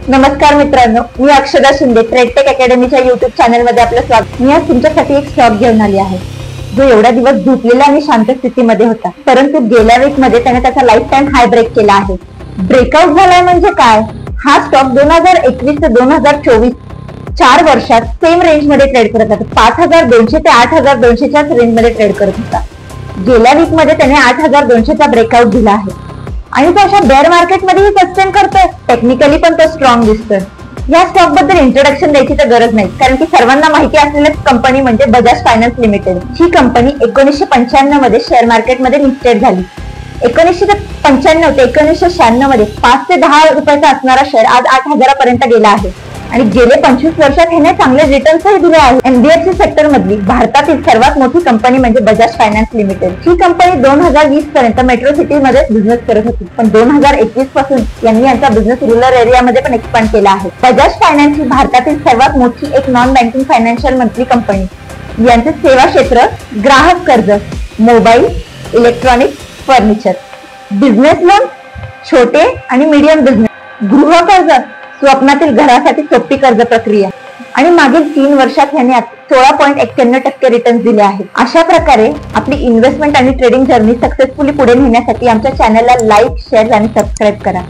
नमस्कार मित्रांनो, मी अक्षदा शिंदे ट्रेडटेक अकॅडमीच्या युट्यूब चॅनल मध्ये आपलं स्वागत। मी आज तुमच्यासाठी एक स्टॉक घेऊन आली आहे जो एवढा दिवस झोपलेला आणि शांत स्थितीमध्ये होता, परंतु गेल्या वीक मध्ये त्याने त्याचा लाईफ टाइम हाय ब्रेक केला आहे। ब्रेकआउट झालाय म्हणजे काय? हा स्टॉक 2021 ते 2024 4 वर्षात सेम रेंज मध्ये ट्रेड करत होता। 5200 ते 8200 च्या रेंज मध्ये ट्रेड करत होता। गेल्या वीक मध्ये त्याने 8200 चा ब्रेकआउट दिला आहे आणि तो अशा बेअर मार्केट मध्येही सस्टेन करतोय। टेक्निकली पण तो स्ट्रॉंग दिसतोय। या स्टॉक बद्दल इंट्रोडक्शन द्यायची तर गरज नाही, कारण की सर्वांना माहिती असलेली कंपनी म्हणजे बजाज फायनान्स लिमिटेड। ही कंपनी 1995 मध्ये शेअर मार्केट मध्ये लिस्टेड झाली। 1995 ते 1996 मध्ये 5 ते 10 रुपयाचा असणारा शेअर आज 8000 पर्यंत गेला आहे आणि गेले 25 वर्षात ह्याने चांगले रिटर्न्सही दिले आहेत। एनबीएफसी सेक्टर मधली भारतातील सर्वात मोठी कंपनी म्हणजे बजाज फायनान्स लिमिटेड। ही कंपनी 2020 पर्यंत मेट्रो सिटी मध्ये बिझनेस करत होती, पण 2021 पासून यांनी यांचा बिझनेस रुरल एरियामध्ये पण एक्सपांड केला आहे। बजाज फायनान्स ही भारतातील सर्वात मोठी एक non banking financial monthly company. यांचे सेवा क्षेत्र ग्राहक कर्ज, mobile, electronic, furniture, business loan, छोटे आणि मीडियम बिझनेस, गृह कर्ज, स्वप्नातील घरासाठी सोपी कर्ज प्रक्रिया आणि मागील 3 वर्षात ह्याने 16.91% रिटर्न्स दिले आहेत। अशा प्रकारे आपली इन्व्हेस्टमेंट आणि ट्रेडिंग जर्नी सक्सेसफुली पुढे नेण्यासाठी आमच्या चॅनलला लाईक, शेअर आणि सबस्क्राईब करा।